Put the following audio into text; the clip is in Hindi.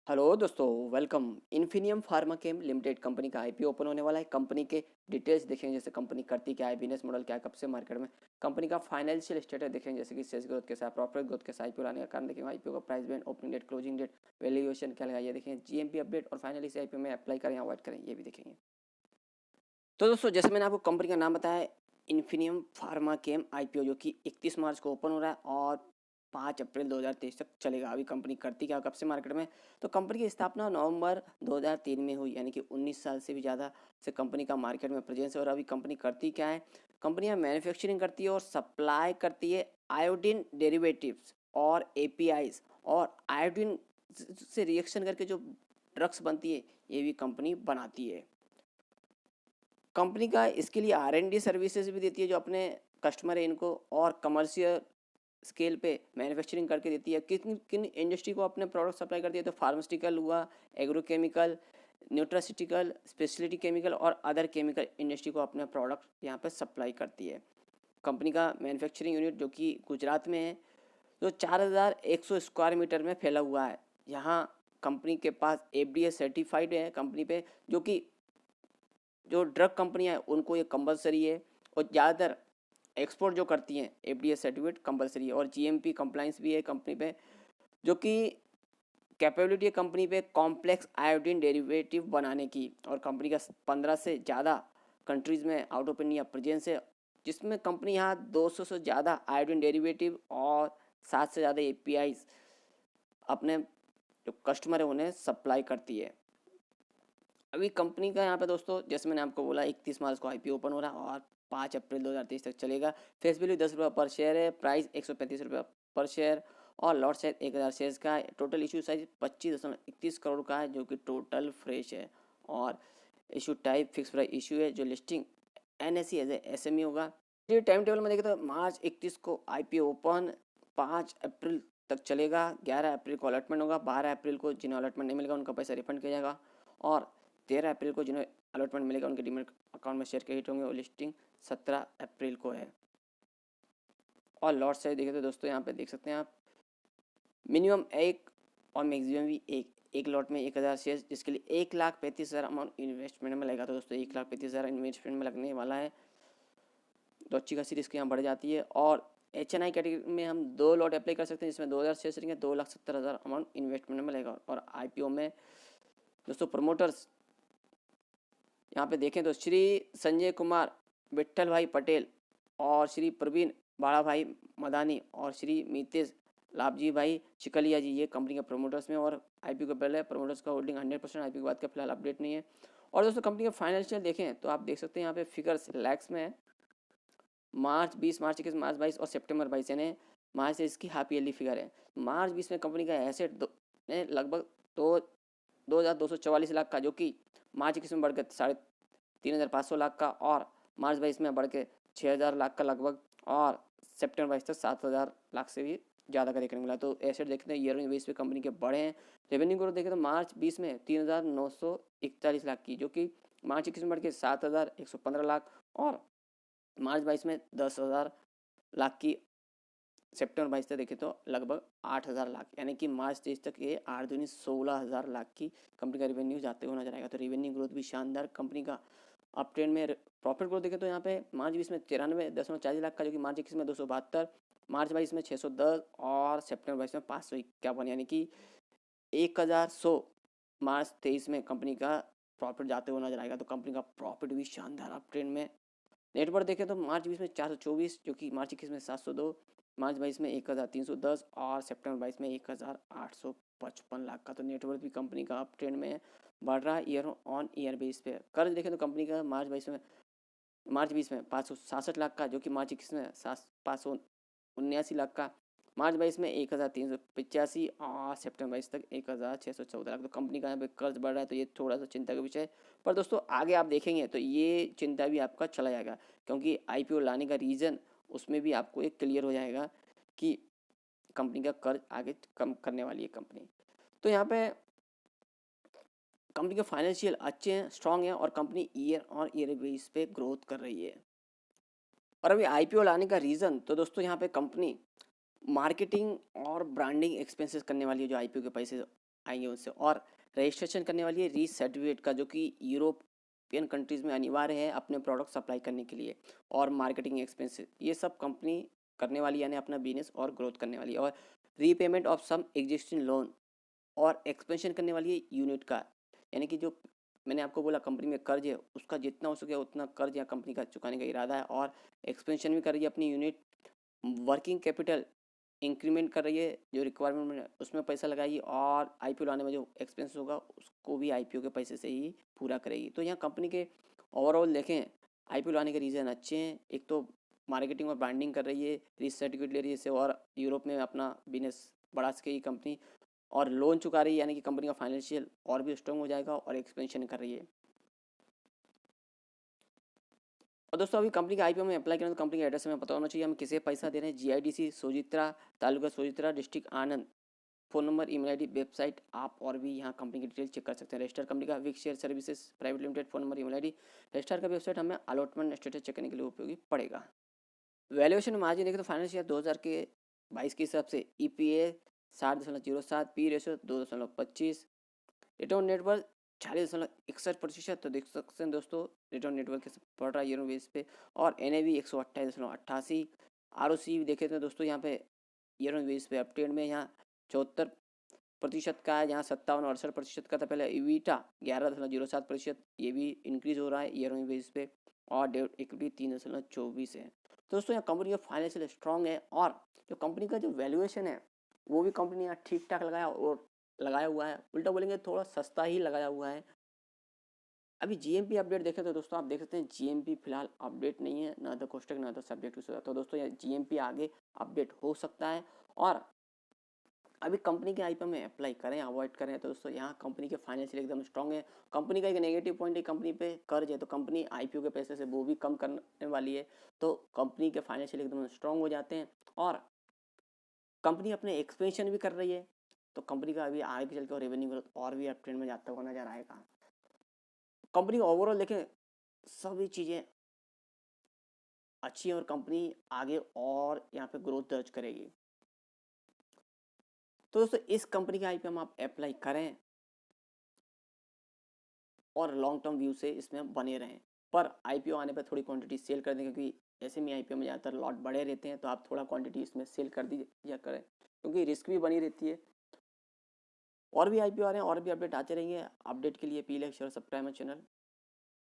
हेलो दोस्तों, वेलकम। इन्फिनियम फार्मा केम लिमिटेड कंपनी का आईपीओ ओपन होने वाला है। कंपनी के डिटेल्स देखेंगे, जैसे कंपनी करती क्या है, बिजनेस मॉडल क्या है, कब से मार्केट में, कंपनी का फाइनेंशियल स्टेटस देखेंगे, जैसे कि सेल्स ग्रोथ कैसा है, प्रॉफिट ग्रोथ कैसा है, आईपीओ लाने का कारण देखेंगे, आईपीओ का price band, opening date, closing date, valuation क्या लगा, ये देखेंगे, जीएमपी अपडेट और फाइनली से आईपीओ में अप्लाई करें या अवॉइड करें, ये भी देखेंगे। तो दोस्तों, जैसे मैंने आपको कंपनी का नाम बताया, इन्फिनियम फार्मा केम आईपीओ, जो कि 31 मार्च को ओपन हो रहा है और 5 अप्रैल 2023 तक चलेगा। अभी कंपनी करती क्या, कब से मार्केट में, तो कंपनी की स्थापना नवंबर 2003 में हुई, यानी कि 19 साल से भी ज़्यादा से कंपनी का मार्केट में प्रेजेंस है। और अभी कंपनी करती क्या है, कंपनी यहाँ मैन्युफैक्चरिंग करती है और सप्लाई करती है आयोडीन डेरिवेटिव्स और एपीआईज, और आयोडीन से रिएक्शन करके जो ड्रग्स बनती है, ये भी कंपनी बनाती है। कंपनी का इसके लिए R&D सर्विसेज भी देती है, जो अपने कस्टमर है इनको, और कमर्शियल स्केल पे मैन्युफैक्चरिंग करके देती है। किन किन इंडस्ट्री को अपने प्रोडक्ट सप्लाई करती है, तो फार्मास्यूटिकल हुआ, एग्रोकेमिकल, न्यूट्रासिटिकल, स्पेशलिटी केमिकल और अदर केमिकल इंडस्ट्री को अपने प्रोडक्ट यहाँ पे सप्लाई करती है। कंपनी का मैन्युफैक्चरिंग यूनिट जो कि गुजरात में है, जो 4100 स्क्वायर मीटर में फैला हुआ है। यहाँ कंपनी के पास FDA सर्टिफाइड है कंपनी पे, जो कि जो ड्रग कंपनियां हैं उनको ये कंपलसरी है। और ज़्यादातर एक्सपोर्ट जो करती हैं, FDA सर्टिफिकेट कंपलसरी है। और GMP कंप्लाइंस भी है कंपनी पे, जो कि कैपेबिलिटी है कंपनी पे कॉम्प्लेक्स आयोडीन डेरिवेटिव बनाने की। और कंपनी का 15 से ज़्यादा कंट्रीज़ में आउट ऑफ इंडिया प्रेजेंस है, जिसमें कंपनी यहाँ 200 से ज़्यादा आयोडीन डेरिवेटिव और 7 से ज़्यादा APIs अपने जो कस्टमर है उन्हें सप्लाई करती है। अभी कंपनी का यहाँ पे दोस्तों, जैसे मैंने आपको बोला, 31 मार्च को आईपीओ ओपन हो रहा है और 5 अप्रैल 2023 तक चलेगा। फेस वैल्यू 10 रुपये पर शेयर है, प्राइस 135 रुपये पर शेयर, और लॉट साइज 1000 शेयर्स का है। टोटल इशू साइज 25.31 करोड़ का है, जो कि टोटल फ्रेश है। और issue type fix price issue है, जो लिस्टिंग NSE एज SME होगा। ये टाइम टेबल में देखें तो मार्च 31 को आईपीओ ओपन, 5 अप्रैल तक चलेगा, 11 अप्रैल को अलॉटमेंट होगा, 12 अप्रैल को जिन्हें अलॉटमेंट नहीं मिलेगा उनका पैसा रिफंड किया जाएगा, और 13 अप्रैल को जिन्हें अलॉटमेंट मिलेगा उनके डीमेट अकाउंट में शेयर क्रेडिट होंगे। और लिस्टिंग 17 अप्रैल को है। और लॉट साइज देखें तो दोस्तों, यहाँ पे देख सकते हैं आप, मिनिमम एक और मैक्सिमम भी एक लॉट में 1000 शेयर, जिसके लिए 1,35,000 अमाउंट इन्वेस्टमेंट में लगेगा। तो दोस्तों 1,35,000 इन्वेस्टमेंट में लगने वाला है, तो अच्छी खासी रिस्क यहाँ बढ़ जाती है। और HNI कैटेगरी में हम 2 लॉट अप्लाई कर सकते हैं, जिसमें 2000 शेयर रहेंगे, 2,70,000 अमाउंट इन्वेस्टमेंट में लगेगा। और IPO में दोस्तों प्रमोटर्स यहाँ पे देखें तो श्री संजय कुमार विट्ठल भाई पटेल और श्री प्रवीण बाड़ा भाई मदानी और श्री मितेश लाभजी भाई चिकलिया जी, ये कंपनी के प्रमोटर्स में। और आईपीओ के पहले प्रमोटर्स का होल्डिंग 100%, आईपीओ के बाद का फिलहाल अपडेट नहीं है। और दोस्तों कंपनी का फाइनेंशियल देखें तो आप देख सकते हैं यहाँ पे फिगर्स लैक्स में है। मार्च 20, मार्च 21, मार्च 22 और सितंबर 22, यानी मार्च से इसकी हाफ ईयरली फिगर है। मार्च 20 में कंपनी का एसेट लगभग दो 2,244 लाख का, जो कि मार्च 21 में बढ़ के 3,500 लाख का, और मार्च 22 में बढ़ के 6,000 लाख का लगभग, और सितंबर 22 तक 7,000 लाख से भी ज़्यादा का देखने को मिला। तो एसेट देखते हैं ईयर बेस पे कंपनी के बढ़े हैं। रेवेन्यू ग्रोथ देखें तो मार्च 20 में 3,941 लाख की, जो कि मार्च 21 में बढ़ के 7,115 लाख, और मार्च 22 में 10,000 लाख की, सितंबर 22 तक देखें तो लगभग 8,000 लाख, यानी कि मार्च 23 तक ये 8 दूनी 16,000 लाख की कंपनी का रेवेन्यू जाते हुए नजर आएगा। तो रेवेन्यू ग्रोथ भी शानदार कंपनी का अप ट्रेंड में। प्रॉफिट ग्रोथ देखें तो यहाँ पे मार्च 20 में 93.40 लाख का, जो कि मार्च 21 में 272, मार्च 22 में 610 और सितंबर 22 में 551, यानी कि 1,100 मार्च 23 में कंपनी का प्रॉफिट जाते हुए नजर आएगा। तो कंपनी का प्रॉफिट भी शानदार अप ट्रेंड में। नेटवर्थ देखें तो मार्च 20 में 424, जो कि मार्च 21 में 702, मार्च 22 में 1,310 और सितंबर 22 में 1,855 लाख का। तो नेटवर्थ भी कंपनी का अप ट्रेंड में बढ़ रहा है ईयर ऑन ईयर बेस पे। कर्ज देखें तो कंपनी का मार्च 20 में 567 लाख का, जो कि मार्च 21 में 579 लाख का, मार्च 22 में 1,385 और सितंबर 22 तक 1,614 लाख। तो कंपनी का यहाँ पे कर्ज बढ़ रहा है, तो ये थोड़ा सा चिंता का विषय है। पर दोस्तों आगे आप देखेंगे तो ये चिंता भी आपका चला जाएगा, क्योंकि आईपीओ लाने का रीज़न उसमें भी आपको एक क्लियर हो जाएगा कि कंपनी का कर्ज आगे कम करने वाली है कंपनी। तो यहाँ पे कंपनी के फाइनेंशियल अच्छे हैं, स्ट्रांग हैं, और company year on year base पे ग्रोथ कर रही है। और अभी आईपीओ लाने का रीज़न तो दोस्तों यहाँ पे कंपनी मार्केटिंग और ब्रांडिंग एक्सपेंसेस करने वाली है, जो आईपीओ के पैसे आएंगे उनसे। और रजिस्ट्रेशन करने वाली है रीच सर्टिफिकेट का, जो कि यूरोपियन कंट्रीज़ में अनिवार्य है अपने प्रोडक्ट सप्लाई करने के लिए। और मार्केटिंग एक्सपेंसेस ये सब कंपनी करने वाली, यानी अपना बिजनेस और ग्रोथ करने वाली है। और repayment of some existing loan, और एक्सपेंशन करने वाली है यूनिट का, यानी कि जो मैंने आपको बोला कंपनी में कर्ज है उसका जितना हो सके उतना कर्ज या कंपनी का चुकाने का इरादा है। और एक्सपेंशन भी कर रही है अपनी यूनिट। वर्किंग कैपिटल इंक्रीमेंट कर रही है, जो रिक्वायरमेंट में उसमें पैसा लगाएगी। और आईपीओ लाने में जो एक्सपेंस होगा उसको भी आईपीओ के पैसे से ही पूरा करेगी। तो यहाँ कंपनी के ओवरऑल देखें आईपीओ लाने के रीज़न अच्छे हैं। एक तो मार्केटिंग और ब्रांडिंग कर रही है, रीच सर्टिफिकेट ले रही है इससे, और यूरोप में अपना बिजनेस बढ़ा सकेगी कंपनी। और लोन चुका रही है, यानी कि कंपनी का फाइनेंशियल और भी स्ट्रॉन्ग हो जाएगा। और एक्सपेंशन कर रही है। और दोस्तों अभी कंपनी के आईपीओ में अप्लाई करना तो कंपनी का एड्रेस हमें पता होना चाहिए, हम किसे पैसा दे रहे हैं। GIDC Sojitra, taluka Sojitra, district Anand. Phone number, email ID, website आप और भी यहाँ कंपनी की डिटेल चेक कर सकते हैं। रजिस्टर कंपनी का विक share services private limited, phone number, email ID. Register का वेबसाइट हमें अलॉटमेंट स्टेटस चेक करने के लिए उपयोगी पड़ेगा। वैल्यूएशन मार्जिन देखें तो फाइनेंशियल ईयर 2022 के हिसाब से EPA 60.07, P ratio 2.25, return network 40.61%। तो देख सकते हैं दोस्तों रिटर्न नेटवर्क कैसे पड़ रहा है ईयर बेस पे। और N A V 128.88। R O C देखे तो दोस्तों यहाँ पे ईयर बेस पे अपडेट में यहाँ 74% का है, यहाँ 57 और 68% का था पहले। ईवीटा 11.07%, ये भी इंक्रीज हो रहा है ईयर बेस पे। और डेट इक्विटी 3.24 है। तो दोस्तों यहाँ कंपनी का फाइनेंशियल स्ट्रॉन्ग है। और जो कंपनी का जो वैल्यूएशन है वो भी कंपनी यहाँ ठीक ठाक लगाया हुआ है, उल्टा बोलेंगे थोड़ा सस्ता ही लगाया हुआ है। अभी जीएमपी अपडेट देखें तो दोस्तों आप देख सकते हैं जीएमपी फिलहाल अपडेट नहीं है, ना तो कोष्टक ना तो सब्जेक्ट टू। तो दोस्तों ये जीएमपी आगे अपडेट हो सकता है। और अभी कंपनी के आईपीओ में अप्लाई करें अवॉइड करें, तो दोस्तों यहाँ कंपनी के फाइनेंशियल एकदम स्ट्रॉन्ग है। कंपनी का एक नेगेटिव पॉइंट है, कंपनी पे कर्ज है, तो कंपनी आईपीओ के पैसे से वो भी कम करने वाली है। तो कंपनी के फाइनेंशियल एकदम स्ट्रॉन्ग हो जाते हैं। और कंपनी अपने एक्सपेंशन भी कर रही है, तो कंपनी का अभी आगे चल कर रेवेन्यू ग्रोथ और भी अप ट्रेंड में जाता हुआ नजर आएगा। कंपनी ओवरऑल देखें सभी चीज़ें अच्छी हैं और कंपनी आगे और यहाँ पे ग्रोथ दर्ज करेगी। तो दोस्तों इस कंपनी के आईपीओ में आप अप्लाई करें और लॉन्ग टर्म व्यू से इसमें बने रहें। पर आईपीओ आने पर थोड़ी क्वांटिटी सेल कर दें, क्योंकि ऐसे में आईपीओ में ज़्यादातर लॉट बड़े रहते हैं, तो आप थोड़ा क्वांटिटी इसमें सेल कर दीजिए करें, क्योंकि रिस्क भी बनी रहती है। और भी आईपीओ आ रहे हैं और भी अपडेट आते रहेंगे। अपडेट के लिए please like share subscribe my channel.